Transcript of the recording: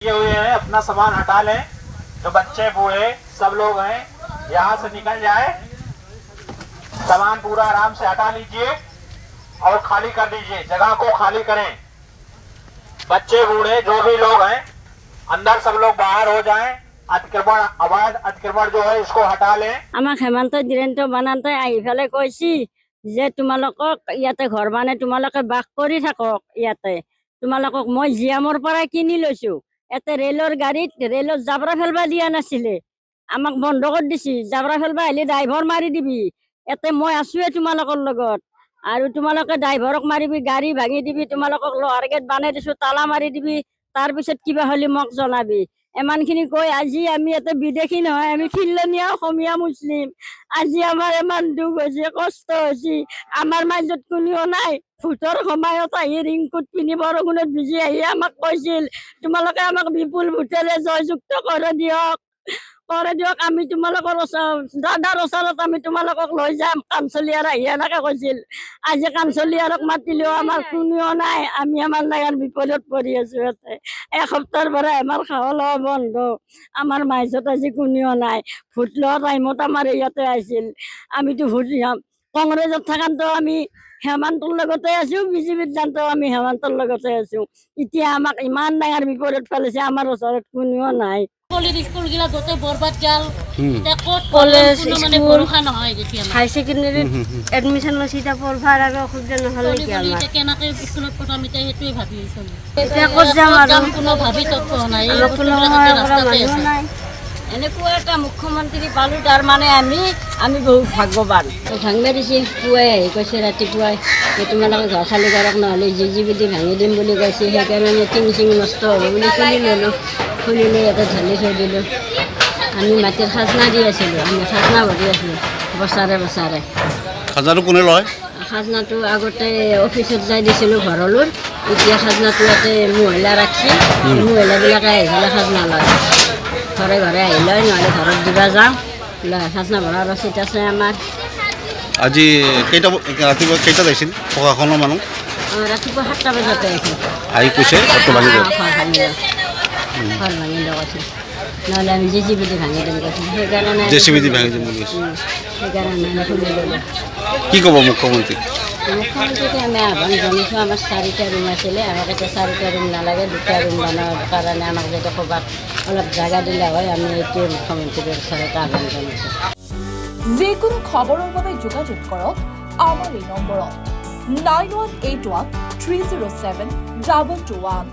ये हुए हैं, अपना सामान हटा लें। जो बच्चे बूढ़े सब लोग हैं यहाँ से निकल जाए। सामान पूरा आराम से हटा लीजिए और खाली कर दीजिए, जगह को खाली करें। बच्चे बूढ़े जो भी लोग हैं अंदर, सब लोग बाहर हो जाएं। अतिक्रमण, अवैध अतिक्रमण जो है इसको हटा लें। আমাক হেমন্ত দিৰেন্দ্ৰ বানান্তে আহি পেলাই কৈছি যে তোমালোকক ইয়াতে ঘৰ মানে তোমালোকে বাস কৰি থাকক ইয়াতে। তোমালোকক মই জিয়ামৰ পৰা কিনি লৈছো। ইয়াতে ৰেলৰ গাড়ীত ৰেলত জাবৰা ফেলবা দিয়া নাছিলে, আমাক বন্ধ কৰি দিছি। জাবৰা ফেলবা আহিলে ড্ৰাইভাৰ মাৰি দিবি। ইয়াতে মই আছোৱে তোমালোকৰ লগত, আৰু তোমালোকে ড্ৰাইভাৰক মাৰিবি, গাড়ী ভাঙি দিবি, তোমালোকক লোহাৰ গেট বানাই দিছো, তালা মাৰি দিবি। তাৰপিছত কিবা হ'লে মোক জনাবি। ইমানখিনি কৈ আজি আমি ইয়াতে বিদেশী নহয়, আমি খিলনীয়া অসমীয়া মুছলিম। আজি আমাৰ ইমান দুখ হৈছে, কষ্ট হৈছে। আমাৰ মাজত কোনেও নাই। ভোটৰ সময়ত আহি ৰিংকুট পিন্ধি বৰষুণত ভিজি আহি আমাক কৈছিল তোমালোকে আমাক বিপুল ভোটেৰে জয়যুক্ত কৰি দিয়ক। আমি তোমালোকৰ দাদাৰ ওচৰত আমি তোমালোকক লৈ যাম। কাঞ্চলিয়াৰ আহি এনেকে কৈছিল। আজি কাঞ্চলিয়াৰক মাতিলেও আমাৰ কোনেও নাই। আমি আমাৰ নাগাৰ বিপদত পৰি আছো ইয়াতে। এসপ্তাহৰ পৰা আমাৰ খাৱা লোৱা বন্ধ। আমাৰ মাজত আজি কোনেও নাই। ভোট লোৱা টাইমত আমাৰ ইয়াতে আহিছিল। আমিতো ভোট কংগ্ৰেছত থাকাতো আমি হেমন্তৰ লগতে আছো, বিজেপিত যাওঁতেও আমি হেমন্তৰ লগতে আছো। এতিয়া আমাক ইমান ডাঙৰ বিপদত পেলাইছে, আমাৰ ওচৰত কোনেও নাই। স্কুল গিলা গোটেই বৰবাদ গেল। কলেজ মানে ভৰসা নহয়। হাই ছেকেণ্ডেৰীত এডমিশ্যন লৈছে, এতিয়া পঢ়াৰ আৰু অসুবিধা নহ'লে কি আমাৰ? কেনেকে স্কুলত পঠাম এতিয়া সেইটোৱে ভাবি আছো। এতিয়া ক'ত যাম আৰু? কোনো ভাবি তত্ত্ব নাই। আমাক কোনো সহায় কৰা মানুহ নাই। এনেকুৱা এটা মুখ্যমন্ত্ৰী পালো, তাৰ মানে আমি বহুত ভাগ্যৱান। ভাঙিব দিছে, পুৱাই আহি কৈছে ৰাতিপুৱাই যে তোমালোকে ঘৰ খালী কৰক, নহ'লে জিবিডি ভাঙি দিম বুলি কৈছে। সেইকাৰণে টিং চিং নষ্ট হ'ব বুলি খুলি ল'লোঁ। খুলি লৈ ইয়াতে ঢালি থৈ দিলোঁ। আমি মাটিৰ খাজনা দি আছিলোঁ, আমি খাজনা ভৰি আছিলোঁ বছৰে বছৰে। খাজনাটো কোনে লয়? খাজনাটো আগতে অফিচত যাই দিছিলোঁ ঘৰলৈ, এতিয়া খাজনাটো ইয়াতে মহিলা ৰাখছি। মহিলাবিলাকে আহি পেলাই খাজনা লয়, ঘৰে ঘৰে আহি লয়, নহ'লে ঘৰত দিবা যাওঁ। খাজনা ভৰাৰ ৰচিদ আছে আমাৰ। আজি ৰাতিপুৱা কেইটাত আহিছিল প্ৰশাসনৰ মানুহ? ৰাতিপুৱা 7টা বজাতে আহিছিল। আহি কৈছে ঘৰটো ভাঙি দিয়ক। ঘৰ ভাঙি কৈছে, নহ'লে আমি জেচিবিডি ভাঙি দিম কৈছে। সেইকাৰণে জেচিবিডি ভাঙি দিম বুলি কৈছে। সেইকাৰণে আমি খুলি ল'লোঁ। কি ক'ব মুখ্যমন্ত্ৰীক? মুখ্যমন্ত্ৰীকে আমি আহ্বান জনাইছোঁ। আমাৰ 4টা ৰুম আছিলে, আমাক এতিয়া 4টা ৰুম নালাগে, 2টা ৰুম বনোৱাৰ কাৰণে আমাক যদি ক'ৰবাত অলপ জাগা দিলে হয়, আমি এইটোৱে মুখ্যমন্ত্ৰীৰ ওচৰত আহ্বান জনাইছোঁ। যিকোনো খবৰৰ বাবে যোগাযোগ কৰক আমাৰ এই নম্বৰত 9181 307 2221।